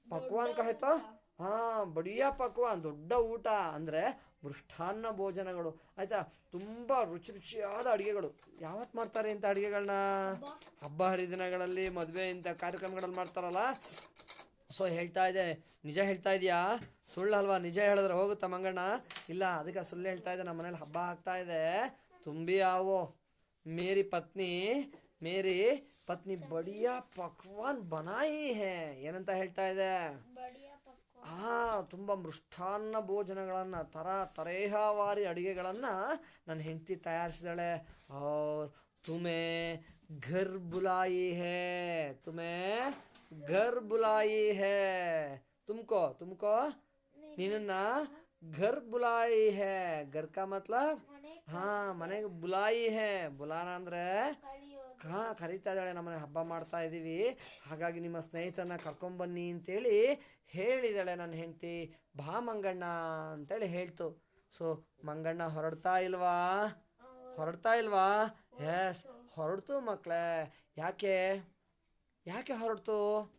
ಪಕ್ವಾನ್ ಕಹೇತೋ ಹಾ ಬಡಿಯಾ ಪಕ್ವಾನ್ ದೊಡ್ಡ ಊಟ ಅಂದ್ರೆ ಮೃಷ್ಟಾನ್ನ ಭೋಜನಗಳು ಆಯ್ತಾ ತುಂಬಾ ರುಚಿ ರುಚಿಯಾದ ಅಡಿಗೆಗಳು ಯಾವತ್ ಮಾಡ್ತಾರೆ ಇಂಥ ಅಡಿಗೆಗಳನ್ನ ಹಬ್ಬ ಹರಿದಿನಗಳಲ್ಲಿ ಮದುವೆ ಇಂಥ ಕಾರ್ಯಕ್ರಮಗಳಲ್ಲಿ ಮಾಡ್ತಾರಲ್ಲ ಸೊ ಹೇಳ್ತಾ ಇದೆ ನಿಜ ಹೇಳ್ತಾ ಇದೆಯಾ ಸುಳ್ಳು ಅಲ್ವಾ ನಿಜ ಹೇಳಿದ್ರೆ ಹೋಗುತ್ತಾ ಮಂಗಣ್ಣ ಇಲ್ಲ ಅದಕ್ಕೆ ಸುಳ್ಳು ಹೇಳ್ತಾ ಇದೆ ನಮ್ಮ ಮನೇಲಿ ಹಬ್ಬ ಆಗ್ತಾ ಇದೆ ತುಂಬಿ ಆವೋ ಮೇರಿ ಪತ್ನಿ ಬಡಿಯಾ ಪಕ್ವಾನ್ ಬನಾಯಿ ಹೇ ಏನಂತ ಹೇಳ್ತಾ ಇದೆ ತುಂಬಾ ಮೃಷ್ಟಾನ್ನ ಭೋಜನಗಳನ್ನ ತರೇಹವಾರಿ ಅಡಿಗೆಗಳನ್ನ ನನ್ನ ಹೆಂಡತಿ ತಯಾರಿಸಿದಾಳೆ और तुम्हें घर बुलाई है तुमको ನಿನ್ನ घर बुलाई है घर का मतलब ಮನೆಗೆ ಬುಲಾಯಿ ಹೇ ಬುಲಾನ ಅಂದ್ರೆ ಕರೀತಾ ಇದ್ದಾಳೆ ನಮ್ಮನೆ ಹಬ್ಬ ಮಾಡ್ತಾ ಇದ್ದೀವಿ ಹಾಗಾಗಿ ನಿಮ್ಮ ಸ್ನೇಹಿತರನ್ನ ಕರ್ಕೊಂಬನ್ನಿ ಅಂತೇಳಿ ಹೇಳಿದಾಳೆ ನನ್ನ ಹೆಂಡತಿ ಬಾ ಮಂಗಣ್ಣ ಅಂತೇಳಿ ಹೇಳ್ತು ಸೊ ಮಂಗಣ್ಣ ಹೊರಡ್ತಾ ಇಲ್ವಾ ಎಸ್ ಹೊರಡ್ತು ಮಕ್ಕಳೇ ಯಾಕೆ ಹೊರಡ್ತು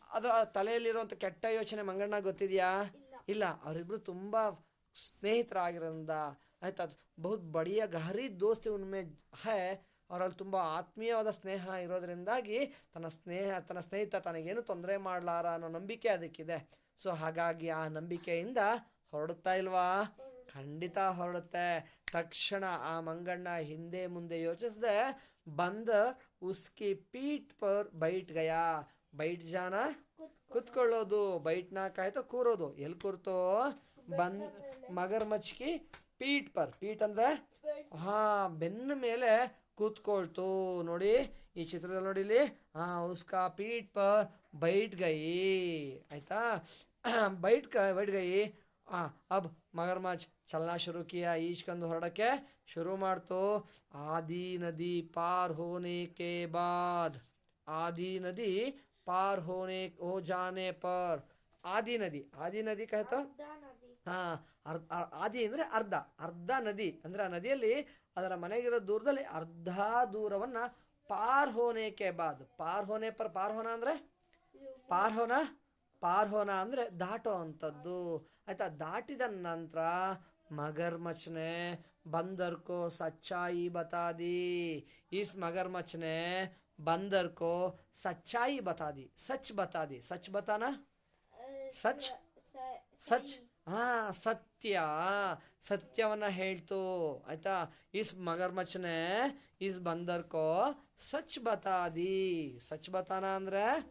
ಅದರ ತಲೆಯಲ್ಲಿರುವಂಥ ಕೆಟ್ಟ ಯೋಚನೆ ಮಂಗಣ್ಣ ಗೊತ್ತಿದೆಯಾ ಇಲ್ಲ ಅವರಿಬ್ರು ತುಂಬಾ ಸ್ನೇಹಿತರಾಗಿರೋದ್ರಿಂದ ಆಯ್ತಾ ಬಹುತ್ ಬಡಿಯ ಗಹರಿ ದೋಸ್ತಿ ಉನ್ಮೆ ಹೈ ಅವರಲ್ಲಿ ತುಂಬ ಆತ್ಮೀಯವಾದ ಸ್ನೇಹ ಇರೋದ್ರಿಂದಾಗಿ ತನ್ನ ಸ್ನೇಹಿತ ತನಗೇನು ತೊಂದರೆ ಮಾಡಲಾರ ಅನ್ನೋ ನಂಬಿಕೆ ಅದಕ್ಕಿದೆ ಸೊ ಹಾಗಾಗಿ ಆ ನಂಬಿಕೆಯಿಂದ ಹೊರಡುತ್ತಾ ಇಲ್ವಾ ಖಂಡಿತ ಹೊರಡುತ್ತೆ ತಕ್ಷಣ ಆ ಮಂಗಣ್ಣ ಹಿಂದೆ ಮುಂದೆ ಯೋಚಿಸದೆ ಬಂದ ಉಸ್ಕಿ ಪೀಠ್ ಪರ್ ಬೈಟ್ ಗಯಾ ಬೈಟ್ ಜಾನ ಕುತ್ಕೊಳ್ಳೋದು ಬೈಟ್ನ ಕಾಯ್ತು ಕೂರೋದು ಎಲ್ಲಿ ಕೂರ್ತೋ ಮಗರ್ಮಚ್ಕಿ ಪೀಠ್ ಅಂದ್ರೆ ಬೆನ್ನ ಮೇಲೆ ಕೂತ್ಕೊಳ್ತು ನೋಡಿ ಈ ಚಿತ್ರದಲ್ಲಿ ನೋಡಿ ಇಲ್ಲಿ ಉಸ್ಕಾ ಪೀಠ್ ಪರ್ ಬೈಟ್ ಗೈ ಆಯ್ತಾ ಬೈಟ್ ಗೈ ಅಬ್ ಮಗರ್ಮಚ್ ಚಲನಾ ಶುರು ಕಿಯಾ ಈಜ್ಕೊಂಡು ಹೊರಡಕ್ಕೆ ಶುರು ಮಾಡ್ತು ಆದಿ ನದಿ ಪಾರ್ ಹೋನೆ ಕೆ ಬಾದ್ आदि नदी पार हो जाने पर आदि नदी कहता ಆದಿ ಅಂದ್ರೆ ಅರ್ಧ ನದಿ ಅಂದ್ರೆ ಆ ನದಿಯಲ್ಲಿ ಅದರ ಮನೆಗಿರೋ ದೂರದಲ್ಲಿ ಅರ್ಧ ದೂರವನ್ನ ಪಾರ್ ಹೋನೇಕೆ ಬಾದ್ ಪಾರ್ ಹೋನ ಅಂದ್ರೆ ಪಾರ್ ಹೋನ ಅಂದ್ರೆ ದಾಟೋ ಅಂಥದ್ದು ಆಯ್ತಾ ದಾಟಿದ ನಂತರ मगरमच्छ ने बंदर को सच्चाई बता दी इस मगरमच्छ ने बंदर को सच्चाई बता दी सच बताना सच सत्यवನ್ನ ಹೇಳ್ತು ಆಯ್ತಾ इस मगरमच्छ ने इस बंदर को सच बता दी सच बताना ಅಂದ್ರೆ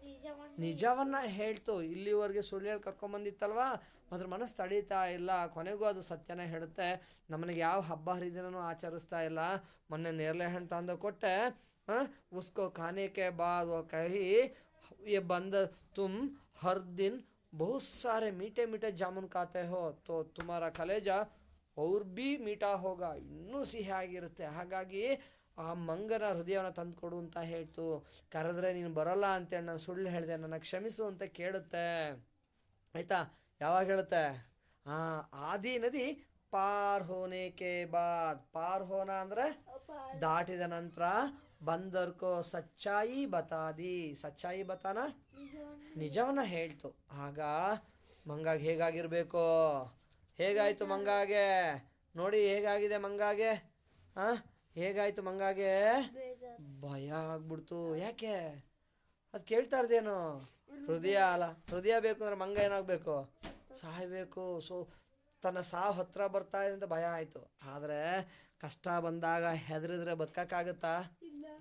ನಿಜವನ್ನ ಹೇಳ್ತು ಇಲ್ಲಿವರೆಗೆ ಸುಳ್ಳು ಹೇಳಿ ಕರ್ಕೊಂಡ್ಬಂದಿತ್ತಲ್ವಾ ಅದ್ರ ಮನಸ್ಸು ತಡೀತಾ ಇಲ್ಲ ಕೊನೆಗೂ ಅದು ಸತ್ಯನ ಹೇಳುತ್ತೆ ನಮ್ಮನೆಗೆ ಯಾವ ಹಬ್ಬ ಹರಿದಿನನೂ ಆಚರಿಸ್ತಾ ಇಲ್ಲ ಮೊನ್ನೆ ನೇರಳೆ ಹಣ್ಣು ತಂದು ಕೊಟ್ಟೆ उसको खाने के बाद वो कही ये बंदर तुम हर दिन बहुत सारे मीठे मीठे जामुन खाते हो तो तुम्हारा कलेजा और भी मीठा होगा ಇನ್ನೂ ಸಿಹಿಯಾಗಿರುತ್ತೆ ಹಾಗಾಗಿ ಆ ಮಂಗನ ಹೃದಯವನ್ನು ತಂದುಕೊಡು ಅಂತ ಹೇಳ್ತು ಕರೆದ್ರೆ ನೀನು ಬರಲ್ಲ ಅಂತೇಳಿ ನಾನು ಸುಳ್ಳು ಹೇಳಿದೆ ನನ್ನ ಕ್ಷಮಿಸು ಅಂತ ಕೇಳುತ್ತೆ ಆಯ್ತಾ ಯಾವಾಗ ಹೇಳುತ್ತೆ ಆದಿ ನದಿ ಪಾರ್ ಹೋನೆ ಕೆ ಬಾದ್ ಪಾರ್ ಹೋನ ಅಂದ್ರೆ ದಾಟಿದ ನಂತರ ಬಂದರ್ ಕೋ ಸಚ್ಚಾಯಿ ಬತಾನ ನಿಜವನ್ನ ಹೇಳ್ತು ಆಗ ಮಂಗಾಗೆ ಹೇಗಾಗಿರ್ಬೇಕು ಹೇಗಾಯ್ತು ಮಂಗಾಗೆ ನೋಡಿ ಹೇಗಾಗಿದೆ ಮಂಗಾಗೆ ಹೇಗಾಯ್ತು ಮಂಗಾಗೆ ಭಯ ಆಗ್ಬಿಡ್ತು ಯಾಕೆ ಅದು ಕೇಳ್ತಾ ಇರ್ದೇನು ಹೃದಯ ಅಲ್ಲ. ಹೃದಯ ಬೇಕು ಅಂದ್ರೆ ಮಂಗ ಏನಾಗಬೇಕು? ಸಾಯಬೇಕು. ಸೊ ತನ್ನ ಸಾವು ಹತ್ರ ಬರ್ತಾ ಇದೆ ಅಂತ ಭಯ ಆಯಿತು. ಆದರೆ ಕಷ್ಟ ಬಂದಾಗ ಹೆದರಿದ್ರೆ ಬದುಕಕ್ಕಾಗತ್ತಾ?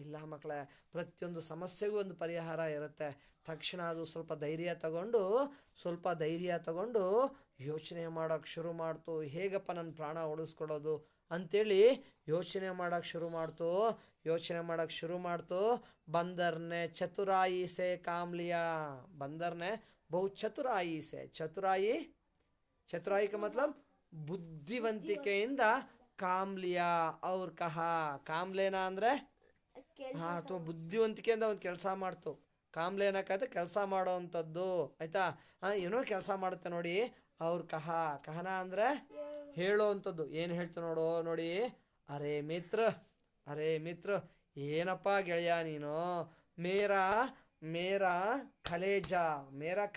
ಇಲ್ಲ ಮಕ್ಕಳೇ. ಪ್ರತಿಯೊಂದು ಸಮಸ್ಯೆಗೂ ಒಂದು ಪರಿಹಾರ ಇರುತ್ತೆ. ತಕ್ಷಣ ಅದು ಸ್ವಲ್ಪ ಧೈರ್ಯ ತಗೊಂಡು ಯೋಚನೆ ಮಾಡೋಕ್ಕೆ ಶುರು ಮಾಡ್ತು. ಹೇಗಪ್ಪ ನನ್ನ ಪ್ರಾಣ ಉಳಿಸ್ಕೊಡೋದು ಅಂಥೇಳಿ ಯೋಚನೆ ಮಾಡೋಕ್ಕೆ ಶುರು ಮಾಡ್ತು. ಬಂದರ್ನೆ ಚತುರಾಯಿ ಸೆ ಕಾಮ್ಲಿಯಾ. ಬಂದರ್ನೆ ಬಹು ಚತುರಾಯಿ ಸೆ. ಚತುರಾಯಿ ಕ ಮತ್ಲಬ್ ಬುದ್ಧಿವಂತಿಕೆಯಿಂದ ಕಾಮ್ಲಿಯಾ ಅವ್ರ ಕಾಮ್ಲೇನ ಅಂದರೆ ಅಥವಾ ಬುದ್ಧಿವಂತಿಕೆಯಿಂದ ಒಂದು ಕೆಲಸ ಮಾಡ್ತು. ಕಾಮ್ಲೇನಕ್ಕಾಯ್ತು ಕೆಲಸ ಮಾಡೋ ಅಂಥದ್ದು. ಆಯ್ತಾ? ಏನೋ ಕೆಲಸ ಮಾಡುತ್ತೆ ನೋಡಿ. ಅವ್ರ ಕಹನ ಅಂದರೆ ಹೇಳೋ ಅಂಥದ್ದು. ಏನು ಹೇಳ್ತು ನೋಡಿ. ಅರೇ ಮಿತ್ರ ಏನಪ್ಪ ಗೆಳೆಯ ನೀನು. ಮೇರಾ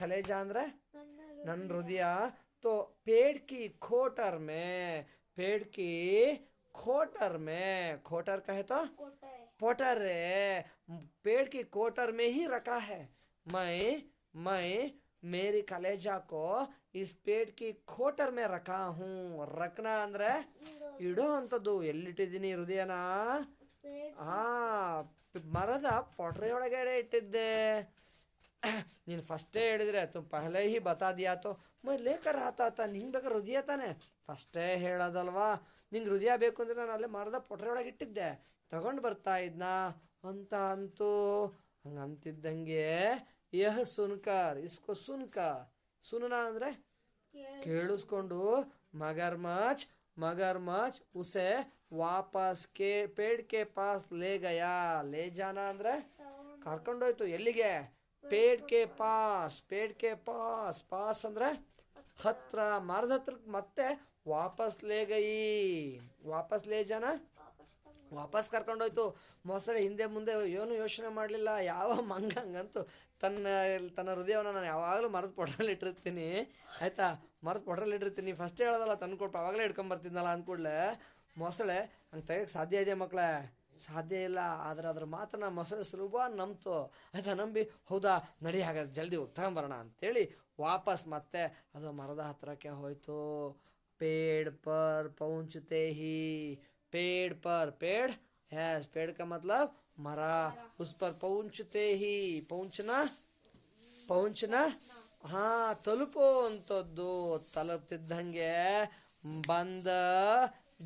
ಖಲೇಜಾ ಅಂದರೆ ನನ್ನ ಹೃದಯ. तो पेड़ की खोटर में खोटर कहे तो पोटर है. पेड़ की कोटर में ही रखा है. मैं मेरी कलेजा को इस पेड़ की खोटर में रखा हूँ. रखना ಅಂದ್ರೆ ಇಡೋ ಅಂತದ್ದು. ಎಲ್ಲಿಟ್ಟಿದ್ದೀನಿ ಹೃದಯನ? ಮರದ ಪೊಟ್ರೆಯೊಳಗೆ ಇಟ್ಟಿದ್ದೆ. ನೀನು ಫಸ್ಟೇ ಹೇಳಿದ್ರೆ ತು ಪಹಲೆ ಹಿ ಬತಾ ದಿಯಾ ತೋ ಮೈ ಲೇಕರ್ ಆತ. ನಿಂಗೆ ಬೇಕಾದ್ರೆ ಹೃದಯ ತಾನೆ ಫಸ್ಟೇ ಹೇಳೋದಲ್ವಾ? ನಿಂಗೆ ಹೃದಯ ಬೇಕು ಅಂದರೆ ನಾನು ಅಲ್ಲೇ ಮರದ ಪೊಟ್ರೆಯೊಳಗೆ ಇಟ್ಟಿದ್ದೆ, ತಗೊಂಡು ಬರ್ತಾ ಇದ್ನಾ ಅಂತ ಅಂತು. ಹಂಗಂತಿದ್ದಂಗೆ ಇಸ್ಕೋ ಸುನನಾ ಅಂದರೆ ಕೇಳಿಸ್ಕೊಂಡು ಮಗರ್ಮಚ್ ಉಸೆ ವಾಪಸ್ ಪೇಡ್ ಕೆ ಪಾಸ್ ಲೇ ಗಯಾ. ಲೇ ಜಾನ ಅಂದರೆ ಕರ್ಕೊಂಡೋಯ್ತು. ಎಲ್ಲಿಗೆ? ಪೇಡ್ ಕೆ ಪಾಸ್ ಅಂದ್ರೆ ಹತ್ರ, ಮರದ ಹತ್ರಕ್ಕೆ ಮತ್ತೆ ವಾಪಸ್ ಲೇ ಜಾನ ವಾಪಸ್ ಕರ್ಕೊಂಡೋಯ್ತು. ಮೊಸಳೆ ಹಿಂದೆ ಮುಂದೆ ಏನು ಯೋಚನೆ ಮಾಡಲಿಲ್ಲ. ಯಾವ ಮಂಗ ಹಂಗಂತೂ ತನ್ನ ಹೃದಯವನ್ನು ನಾನು ಯಾವಾಗಲೂ ಮರದ ಪೊಟ್ರಲ್ಲಿ ಇಟ್ಟಿರ್ತೀನಿ. ಆಯಿತಾ? ಮರದ ಪೊಟ್ರಲ್ಲಿ ಇಟ್ಟಿರ್ತೀನಿ. ಫಸ್ಟ್ ಹೇಳೋದಲ್ಲ ತಂದುಕೊಟ್ಟು ಅವಾಗಲೇ ಇಟ್ಕೊಂಬರ್ತಿದ್ನಲ್ಲ ಅಂದ್ಕೂಡ್ಲೆ ಮೊಸಳೆ ಹಂಗೆ ತೆಗೆಯೋಕ್ಕೆ ಸಾಧ್ಯ ಇದೆ ಮಕ್ಕಳೇ? ಸಾಧ್ಯ ಇಲ್ಲ. ಆದರೆ ಅದ್ರ ಮಾತನ್ನ ಮೊಸಳೆ ಸುಲಭ ನಂಬ್ತು. ಆಯ್ತಾ? ನಂಬಿ ಹೌದಾ ನಡಿ ಹಾಗಾದ್ರೆ ಜಲ್ದಿ ತಗೊಂಬರೋಣ ಅಂತೇಳಿ ವಾಪಸ್ ಮತ್ತೆ ಅದು ಮರದ ಹತ್ರಕ್ಕೆ ಹೋಯ್ತು. पेड़ पर पहुँचते ही पेड़ का मतलब मरा. उस पर पहुँचते ही पहुँचना ತಲುಪೋ ಅಂತದ್ದು. ತಲುಪ್ತಿದ್ದಂಗೆ बंद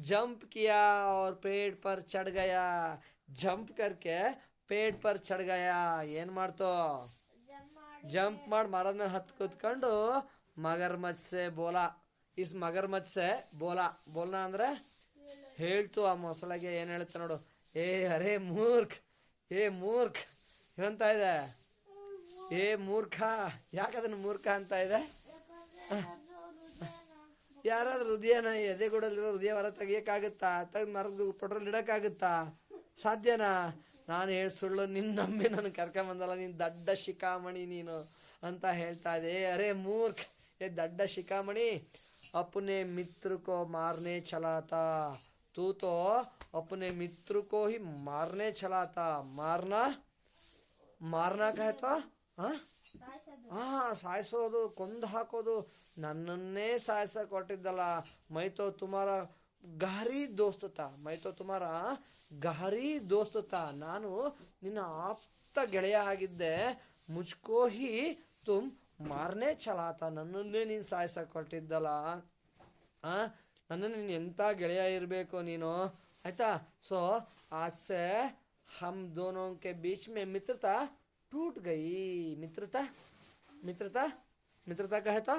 जंप किया और पेड़ पर चढ़ गया. जंप करके पेड़ पर चढ़ गया. ಏನು ಮಾಡ್ತು? ಜಂಪ್ ಮಾಡಿ ಮರದ ಮೇಲೆ ಹತ್ತು ಕೂತ್ಕೊಂಡು ಮಗರ್ಮಚ್ ಸೆ ಬೋಲಾ. ಮಗರ್ಮಚ್ ಸೆ ಬೋಲ್ನಾ ಅಂದರೆ ಹೇಳ್ತು ಆ ಮೊಸಳೆಗೆ. ಏನು ಹೇಳುತ್ತೆ ನೋಡು. ಅರೇ ಮೂರ್ಖ ಏನಂತ ಇದೆ? ಮೂರ್ಖ. ಯಾಕದನ್ನು ಮೂರ್ಖ ಅಂತ ಇದೆ? ಯಾರಾದ್ರೂ ಹೃದಯನ ಎದೆಗೂಡಲ್ಲಿರೋ ಹೃದಯ ಹೊರ ತೆಗಿಯೋಕ್ಕಾಗುತ್ತಾ? ತೆಗೆದು ಮರದ ಪೆಟ್ರೋಲ್ ಇಡೋಕ್ಕಾಗುತ್ತಾ? ಸಾಧ್ಯನಾ? ನಾನು ಹೇಳಿ ಸುಳ್ಳು ನಿನ್ನ ನಂಬಿ ನಾನು ಕರ್ಕೊಂಬಂದಲ್ಲ, ನೀನು ದಡ್ಡ ಶಿಖಾಮಣಿ ನೀನು ಅಂತ ಹೇಳ್ತಾ ಇದೆ. ಅರೇ ಮೂರ್ಖ, ದಡ್ಡ ಶಿಖಾಮಣಿ. अपने मित्र को मारने चला था. तू तो अपने मित्र को ही मारने चला था. ಮಾರ್ನಾ ಕಹತ್ವಾ? ಸಾಯಿಸೋದು, ಕೊಂದು ಹಾಕೋದು. ನನ್ನನ್ನೇ ಸಾಯಿಸಕ್ಕೆ ಹೊಟ್ಟಿದ್ದಲ್ಲ. ಮೈತೋ ತುಮಾರ ಗಹರಿ ದೋಸ್ತ ನಾನು ನಿನ್ನ ಆಪ್ತ ಗೆಳೆಯ ಆಗಿದ್ದೆ. ಮುಜ್ಕೋ ಹಿ ತುಮ್ ಮಾರನೇ ಚಲಾತ. ನನ್ನನ್ನೇ ನೀನು ಸಾಯಿಸಕ್ಕೆ ಹೊಟ್ಟಿದ್ದಲ್ಲ. ನನ್ನನ್ನು ನೀನು ಎಂಥ ಗೆಳೆಯ ಇರಬೇಕು ನೀನು. ಆಯ್ತಾ? ಸೊ ಆಸೆ हम दोनों के बीच में मित्रता टूट गई. मित्रता कहता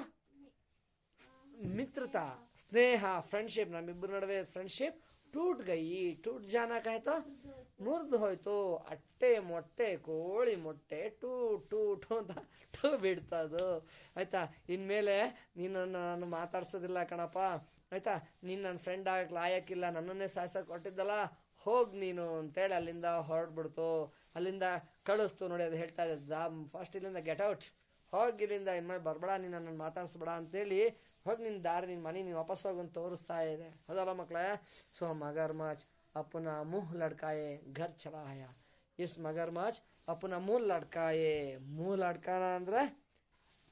ಮಿತ್ರತಾ, ಸ್ನೇಹ, ಫ್ರೆಂಡ್ಶಿಪ್, ನಮ್ಮಿಬ್ಬರ ನಡುವೆ ಫ್ರೆಂಡ್ಶಿಪ್ ಟೂಟ್ ಗೈ. ಟೂಟ್ ಜಾನ ಕಹೆತೋ ಮುರಿದು ಹೋಯ್ತು. ಅಟ್ಟೆ ಮೊಟ್ಟೆ, ಕೋಳಿ ಮೊಟ್ಟೆ ಟೂ ಅಂತ ಬಿಡ್ತದು. ಆಯ್ತಾ? ಇನ್ಮೇಲೆ ನೀನು ನಾನು ಮಾತಾಡ್ಸೋದಿಲ್ಲ ಕಣಪ್ಪ. ಆಯ್ತಾ? ನೀನು ನನ್ನ ಫ್ರೆಂಡ್ ಆಗಕ್ಕೆ ಲಾಯಕ್ಕಿಲ್ಲ, ನನ್ನನ್ನೇ ಸಾಯ್ಸಕ್ಕೆ ಹೊಟ್ಟಿದ್ದಲ್ಲ, ಹೋಗಿ ನೀನು ಅಂತೇಳಿ ಅಲ್ಲಿಂದ ಹೊರಡ್ಬಿಡ್ತು. ಅಲ್ಲಿಂದ ಕಳಿಸ್ತು. ನೋಡಿ ಅದು ಹೇಳ್ತಾ ಇದೆ, ಫಸ್ಟ್ ಇಲ್ಲಿಂದ ಗೆಟ್ ಔಟ್, ಹೋಗಿ ಇಲ್ಲಿಂದ ಇನ್ಮೇಲೆ ಬರಬೇಡ, ನೀನು ನನ್ನನ್ನು ಮಾತಾಡಿಸ್ಬೇಡ ಅಂತೇಳಿ ಹೋಗಿ ನಿನ್ನ ದಾರಿ, ನಿನ್ನ ಮನೆ ನೀನು ವಾಪಸ್ ಹೋಗಂತ ತೋರಿಸ್ತಾ ಇದೆ. ಹೌದಲ್ಲ ಮಕ್ಕಳೇ? ಸೊ ಮಗರ್ಮಚ್ ಅಪ್ಪನ ಮುಹ್ ಲಡ್ಕಾಯೆ ಘರ್ ಚಲಾ ಆಯ. इस मगरमच्छ अपना मुंह लटकाए. मुंह लटकाना ಅಂದ್ರೆ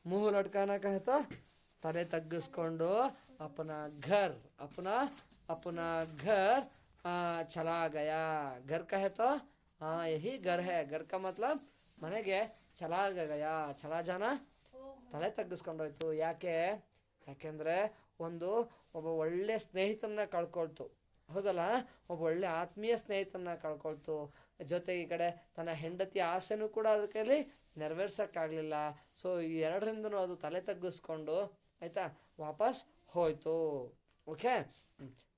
मुंह लटकाना कहे तो तले तग्गिस्ಕೊಂಡು अपना घर चला गया. घर कहे तो हाँ यही घर है. घर का मतलब ಮನೆಗೆ ಚಲಾ ಗಯಾ. ಚಲಾ ಜಾನ ತಲೆ ತಗ್ಗಿಸ್ಕೊಂಡೋಯ್ತು. ಯಾಕೆಂದ್ರೆ ಒಬ್ಬ ಒಳ್ಳೆ ಸ್ನೇಹಿತನ ಕಳ್ಕೊಳ್ತು. ಹೌದಲ್ಲ, ಒಬ್ಬ ಒಳ್ಳೆ ಆತ್ಮೀಯ ಸ್ನೇಹಿತನ ಕಳ್ಕೊಳ್ತು. ಜೊತೆಗೆ ಈ ಕಡೆ ತನ್ನ ಹೆಂಡತಿಯ ಆಸೆನೂ ಕೂಡ ಅದಕ್ಕೆ ನೆರವೇರ್ಸಕ್ಕಾಗಲಿಲ್ಲ. ಸೊ ಈ ಎರಡರಿಂದನೂ ಅದು ತಲೆ ತಗ್ಗಿಸ್ಕೊಂಡು ಆಯ್ತಾ ವಾಪಸ್ ಹೋಯ್ತು. ಓಕೆ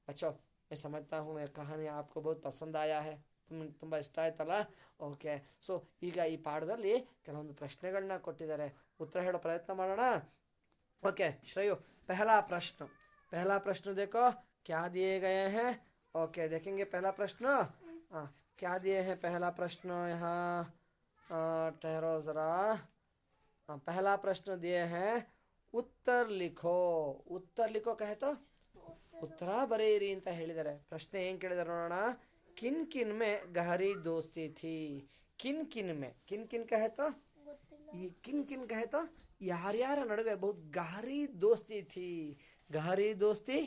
ಬಚ್ಚೋ, मैं समझता हूँ ये कहानी आपको बहुत पसंद आया है. ತುಂಬ ಇಷ್ಟ ಆಯ್ತಲ್ಲ. ಓಕೆ, ಸೊ ಈಗ ಈ ಪಾಠದಲ್ಲಿ ಕೆಲವೊಂದು ಪ್ರಶ್ನೆಗಳನ್ನ ಕೊಟ್ಟಿದ್ದಾರೆ. ಉತ್ತರ ಹೇಳೋ ಪ್ರಯತ್ನ ಮಾಡೋಣ. ओके श्रेयो, पहला प्रश्न देखो क्या दिए गए हैं. ओके देखेंगे पहला प्रश्न. क्या दिए हैं पहला प्रश्न यहाँ. ठहरो जरा. पहला प्रश्न दिए हैं उत्तर लिखो कहे तो ಉತ್ತರ ಬರೆಯಿರಿ ಅಂತ ಹೇಳಿದ್ದಾರೆ. ಪ್ರಶ್ನೆ ಏನ್ ಕೇಳಿದಾರೆ ನೋಡೋಣ. किन में गहरी दोस्ती थी. किन कहे तो ये किन कहे तो ಯಾರ್ಯಾರ ನಡುವೆ ಬಹುತ್ ಗಹರಿ ದೋಸ್ತಿ ಥಿ. ಗಹರಿ ದೋಸ್ತಿ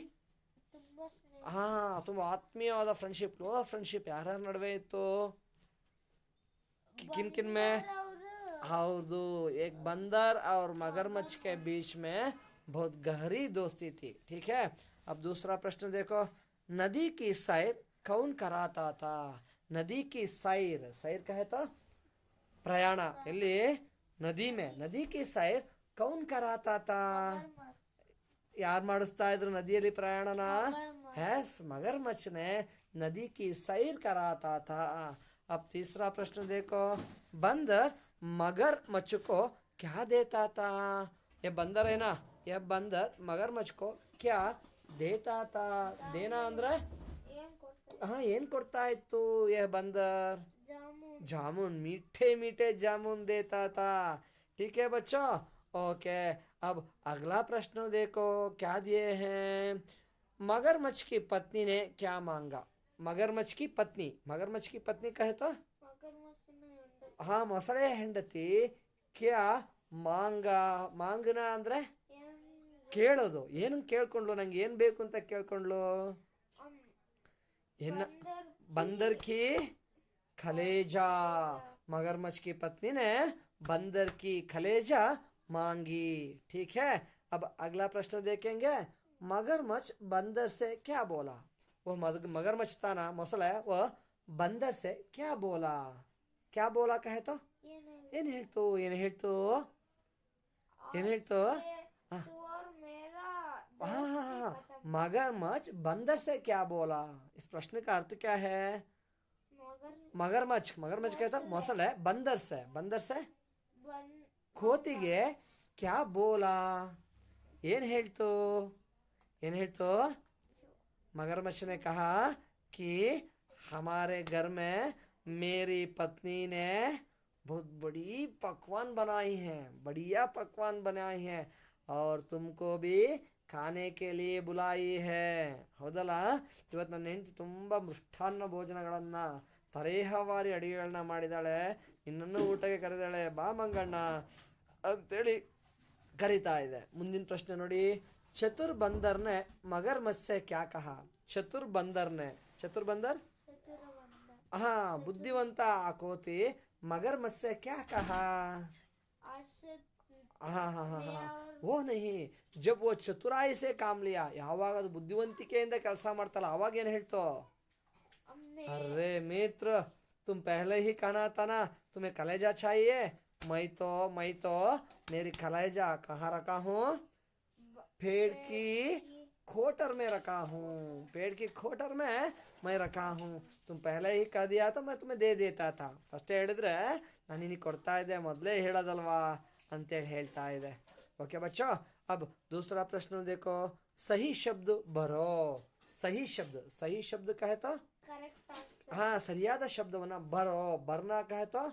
ತುಂಬ ಆತ್ಮೀಯವಾದ ಫ್ರೆಂಡ್ಶಿಪ್, ಕ್ಲೋಸ್ ಫ್ರೆಂಡ್ಶಿಪ್ ಯಾರ್ಯಾರ ನಡುವೆ ಇತ್ತು. किन में हौदू एक बंदर और मगरमच्छ के बीच में बहुत गहरी दोस्ती थी. ठीक है. अब दूसरा प्रश्न देखो. नदी की सैर कौन कराता था. नदी की सैर कहे तो प्रयाण. ಎಲ್ಲಿ नदी की सैर कौन कराता था. ಯಾರು ಮಾಡಿಸ್ತಾ ಇದ್ರು ನದಿಯಲ್ಲಿ ಪ್ರಯಾಣನ. मगरमच्छ ने नदी की सैर कराता था. अब तीसरा प्रश्न देखो. बंदर मगरमच्छ को क्या देता था. ये बंदर है ना, यह बंदर मगरमच्छ को क्या देता था. देना ಅಂದ್ರೆ ಏನ್ ಕೊಡ್ತಾ ಇತ್ತು. यह बंदर जामुन, मीठे जामुन देता था. ठीक है बच्चों. ओके, अब अगला प्रश्न देखो. क्या दिए हैं. मगरमच्छ की पत्नी ने क्या मांगा. मगरमच्छ की पत्नी कहे तो हाँ ಮೊಸಳೆ ಹೆಂಡತಿ ಕ್ಯಾ ಮಾಂಗನ ಅಂದ್ರೆ ಕೇಳೋದು. ಏನು ಕೇಳ್ಕೊಂಡ್ಲು, ನಂಗೆ ಏನ್ ಬೇಕು ಅಂತ ಕೇಳ್ಕೊಂಡ್ಲು. बंदर की कलेजा. मगरमच्छ की पत्नी ने बंदर की कलेजा मांगी. ठीक है. अब अगला प्रश्न देखेंगे. मगरमच्छ बंदर से क्या बोला. वो मगरमच्छ था ना, ಮೊಸಳೆ, वो बंदर से क्या बोला कहे तो ಏನ್ ಹೇಳ್ತು. मगरमच्छ बंदर से क्या बोला. इस प्रश्न का अर्थ क्या है. मगरमच्छ कहता ಮೊಸಳೆ बंदर से ಕೋತಿಗೆ क्या बोला. ಏನ್ ಹೇಳ್ತು. मगरमच्छ ने कहा कि हमारे घर में मेरी पत्नी ने बहुत बढ़िया पकवान बनाई हैं और तुमको भी ಖಾನೆ ಕೆ ಲಿಯೆ ಬುಲಾಯಿ ಹೇ. ಹೌದಲ್ಲ, ಇವತ್ತು ನನ್ನ ಹೆಂಡತಿ ತುಂಬ ಮೃಷ್ಟಾನ್ನ ಭೋಜನಗಳನ್ನು, ತರೇಹವಾರಿ ಅಡುಗೆಗಳನ್ನ ಮಾಡಿದಾಳೆ. ನಿನ್ನನ್ನು ಊಟಕ್ಕೆ ಕರೆದಾಳೆ, ಬಾ ಮಂಗಣ್ಣ ಅಂತೇಳಿ ಕರಿತಾ ಇದೆ. ಮುಂದಿನ ಪ್ರಶ್ನೆ ನೋಡಿ. ಚತುರ್ ಬಂದರ್ನೆ ಮಗರ್ಮಚ್ಛ ಸೆ ಕ್ಯಾ ಕಹಾ. ಚತುರ್ ಬಂದರ್ ಬುದ್ಧಿವಂತ ಆ ಕೋತಿ ಮಗರ್ಮಚ್ಛ ಸೆ ಕ್ಯಾ ಕಹಾ. वो नहीं, जब वो चतुराई से काम लिया, ಯಾವಾಗ ಅದು ಬುದ್ಧಿವಂತಿಕೆಯಿಂದ ಕೆಲಸ ಮಾಡ್ತಲ್ಲ ಅವಾಗ ಏನು ಹೇಳ್ತೋ. अरे मित्र, तुम पहले ही कहना था ना तुम्हें कलेजा चाहिए. मैं तो मेरी कलेजा कहाँ रखा हूँ. पेड़ की खोटर में रखा हूँ. मैं रखा हूँ. तुम पहले ही कह दिया तो मैं तुम्हें दे देता था. ಫಸ್ಟ್ ಹೇಳಿದ್ರೆ ನಾನು ನಿನಗೆ ಕೊಡ್ತಾ ಇದ್ದೆ, ಮೊದಲೇ ಹೇಳೋದಲ್ವಾ ಅಂತೇಳಿ ಹೇಳ್ತಾ ಇದೆ. ओके बच्चों, अब दूसरा प्रश्न देखो. सही शब्द भरो. सही शब्द कहे तो ಸರಿಯಾದ ಶಬ್ದವನ್ನ ಬರೋ. ಬರ್ನಾ ಕहे तो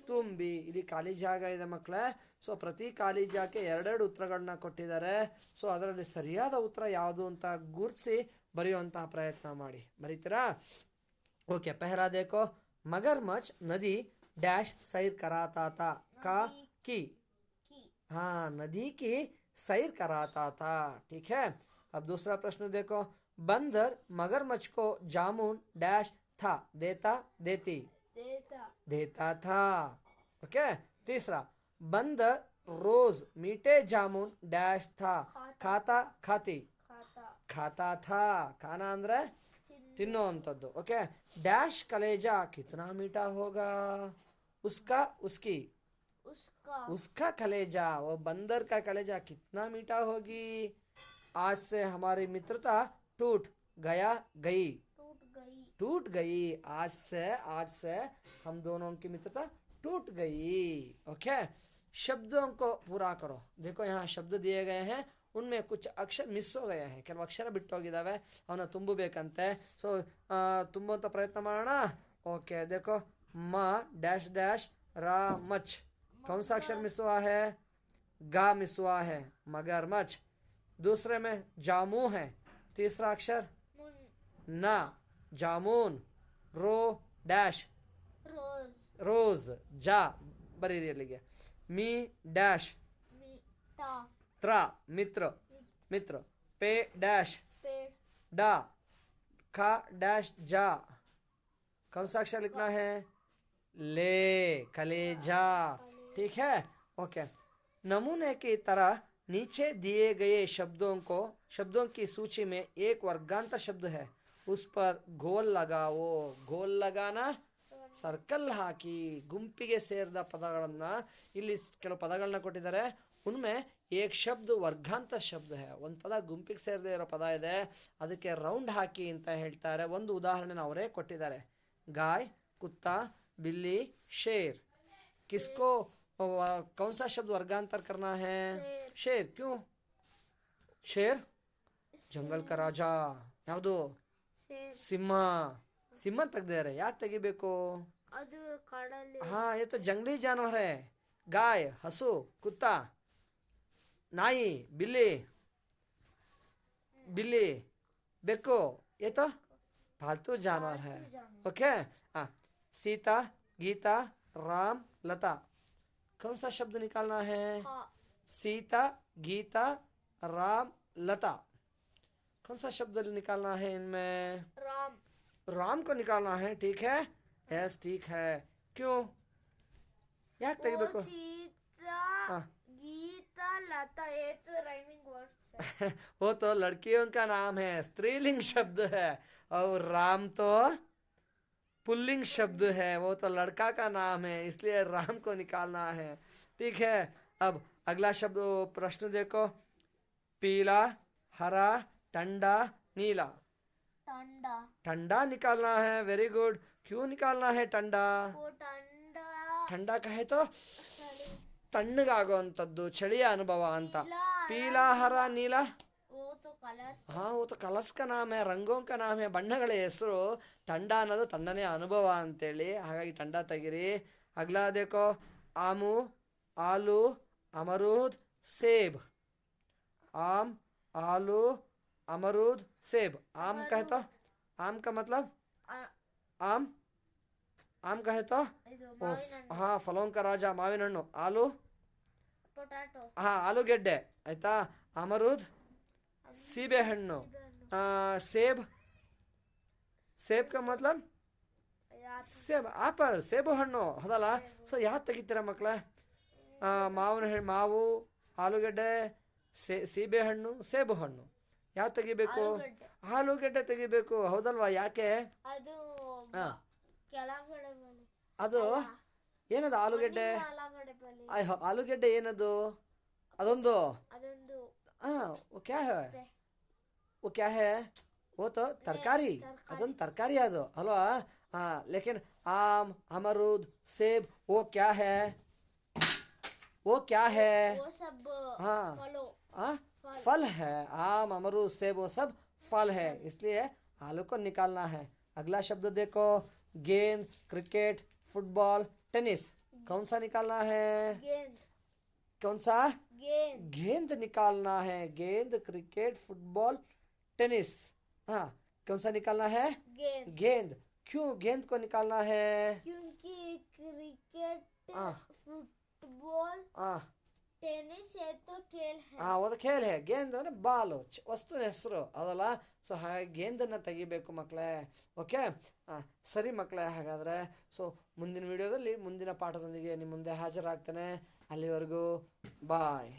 ತುಂಬಿ. ಇಲ್ಲಿ ಖಾಲಿ ಜಾಗ ಇದೆ ಮಕ್ಕಳೇ. ಸೊ ಪ್ರತಿ ಖಾಲಿ ಜಾಗಕ್ಕೆ ಎರಡೆರಡು ಉತ್ತರಗಳನ್ನ ಕೊಟ್ಟಿದ್ದಾರೆ. ಸೊ ಅದರಲ್ಲಿ ಸರಿಯಾದ ಉತ್ತರ ಯಾವುದು ಅಂತ ಗುರುತಿಸಿ ಬರೆಯುವಂತಹ ಪ್ರಯತ್ನ ಮಾಡಿ. ಬರೀತೀರಾ. ಓಕೆ, ಪಹಲಾ देखो. मगरमच्छ नदी डैश सैर कराता था का की हाँ नदी की सैर कराता था। ठीक है। अब दूसरा प्रश्न देखो। बंदर मगरमच्छ को जामुन डैश था देता देती देता था। ओके। तीसरा बंदर रोज मीठे जामुन डैश था खाता खाती खाता था। खाना ಅಂದ್ರೆ ತಿನ್ನುವಂಥದ್ದು। ओके। डैश कलेजा कितना मीठा होगा। उसका उसकी उसका कलेजा वो बंदर का कलेजा कितना मीठा होगी। आज से हमारी मित्रता टूट गया गई टूट गई। आज से हम दोनों की मित्रता टूट गई। ओके। शब्दों को पूरा करो। देखो यहाँ शब्द दिए गए हैं उनमें कुछ अक्षर ಮಿಸ್ हो गए हैं ಕೆಲವು ಅಕ್ಷರ ಬಿಟ್ಟು ಹೋಗಿದಾವೆ ಅವನ್ನ ತುಂಬಬೇಕಂತೆ। ಸೊ ತುಂಬುವಂತ ಪ್ರಯತ್ನ ಮಾಡೋಣ। ओके देखो म डैश डैश रा मच कौन सा अक्षर मिस हुआ है। गा मिस हुआ है मगरमच्छ। दूसरे में जामू है। तीसरा अक्षर ना जामुन रो डैश रोज जा बरीरी अಲ್ಲಿಗೆ मी डैश त्रा मित्र मित्र पे डैश डा खा डैश जा कौन सा अक्षर लिखना है ले कलेजा। ठीक है। ओके। नमूने की तरह नीचे दिए गए शब्दों की सूची में एक वर्गांतर शब्द है उस पर गोल लगाओ। गोल लगाना ಸರ್ಕಲ್ ಹಾಕಿ ಗುಂಪಿಗೆ ಸೇರಿದ ಪದಗಳನ್ನ ಇಲ್ಲಿ ಕೆಲವು ಪದಗಳನ್ನ ಕೊಟ್ಟಿದ್ದಾರೆ ಉನ್ಮೆ ಏಕ್ ಶಬ್ದ ವರ್ಗಾಂತರ ಶಬ್ದ है ಒಂದು ಪದ ಗುಂಪಿಗೆ ಸೇರದೇ ಇರೋ ಪದ ಇದೆ ಅದಕ್ಕೆ ರೌಂಡ್ ಹಾಕಿ ಅಂತ ಹೇಳ್ತಾರೆ। ಒಂದು ಉದಾಹರಣೆನ ಅವರೇ ಕೊಟ್ಟಿದ್ದಾರೆ। गाय कुत्ता बिल्ली शेर किसको कौन सा शब्द वर्गांतर करना है शेर। क्यों शेर जंगल का राजा ಯಾವುದು ಸಿಂಹ सिम्मा ತೆಗ್ದೇ रहे ಯಾಕೆ ತೆಗಿಬೇಕು हाँ ये तो जंगली जानवर है। गाय हसु कुत्ता नाई बिल्ली बिल्ली बेको ये तो पालतू जानवर है। ओके। हाँ सीता गीता राम लता कौन सा शब्द निकालना है सीता गीता राम लता कौन सा शब्द निकालना है इनमें राम को निकालना है। ठीक है। यस ठीक है। क्यों याक ತೆಗಿಬೇಕು गीता लता ये तो राइमिंग वर्ड्स है वो तो लड़कियों का नाम है स्त्रीलिंग शब्द है और राम तो पुल्लिंग शब्द है वो तो लड़का का नाम है इसलिए राम को निकालना है। ठीक है। अब अगला शब्द प्रश्न देखो। पीला हरा ठंडा नीला ठंडा निकालना है। Very good. क्यों निकालना है ठंडा ठंडा कहे तो ತಣ್ಣಗಾಗುವಂಥದ್ದು ಚಳಿಯ ಅನುಭವ ಅಂತ। पीला हरा नीला हाँ वो तो कलर्स का नाम है रंगों का नाम है ಬಣ್ಣಗಳ ಹೆಸರು। ठंडा ಅನ್ನೋದು ತಣ್ಣನೆ ಅನುಭವ ಅಂತೇಳಿ ಹಾಗಾಗಿ ठंडा ತೆಗಿರಿ। अगला देखो आमू आलू अमरूद सेब आम आलू अमरूद सेब। आम कहे तो आम का मतलब आम आम कहे तो हाँ फलों का राजा माविन हಣ್ಣು आलू हाँ आलूगड्ಡೆ ಆಯ್ತಾ। अमरूद सीबे हಣ್ಣು सेब सेब का मतलब सेब ಆಪಲ್ ಸೇಬು ಹಣ್ಣು ಹೌದಲ್ಲ। ಸೊ ಯಾವ್ದು ತೆಗಿತೀರಾ ಮಕ್ಕಳೇ ಮಾವು ಆಲೂಗಡ್ಡೆ ಸೀಬೆ ಹಣ್ಣು ಸೇಬು ಹಣ್ಣು ಯಾವ್ದು ತೆಗಿಬೇಕು ಆಲೂಗಡ್ಡೆ ತೆಗಿಬೇಕು ಹೌದಲ್ವಾ ಯಾಕೆ ಅದು ಏನದು ಆಲೂಗಡ್ಡೆ ಆಲೂಗಡ್ಡೆ ಏನದು ಅದೊಂದು वो क्या है वो क्या है वो तो तरकारी ಅದೊಂದು ತರಕಾರಿ ಅದು ಅಲ್ವಾ। हाँ लेकिन आम अमरूद सेब वो क्या है वो सब हाँ फल है। आम अमरूद सेब वो सब फल है इसलिए आलू को निकालना है। अगला शब्द देखो गेंद क्रिकेट फुटबॉल टेनिस कौन सा निकालना है कौन सा गेंद निकालना है। गेंद क्रिकेट फुटबॉल टेनिस हाँ कौन सा निकालना है गेंद क्यों गेंद को निकालना है? क्योंकि क्रिकेट, हाँ ಫುಟ್ಬಾಲ್, हाँ ಟೆನ್ನಿಸ್ ये तो खेल है. हाँ वो तो खेल है. गेंद ಅಂದ್ರೆ ಬಾಲು, ವಸ್ತುವಿನ ಹೆಸರು ಅದಲ್ಲ. ಸೊ ಹಾಗಾಗಿ ಗೇಂದನ್ನು ತೆಗಿಬೇಕು ಮಕ್ಕಳೇ. ಓಕೆ. ಸರಿ ಮಕ್ಕಳೇ, ಹಾಗಾದರೆ ಸೊ ಮುಂದಿನ ವಿಡಿಯೋದಲ್ಲಿ ಮುಂದಿನ ಪಾಠದೊಂದಿಗೆ ನಿಮ್ಮ ಮುಂದೆ ಹಾಜರಾಗ್ತೇನೆ. ಅಲ್ಲಿವರೆಗೂ ಬಾಯ್.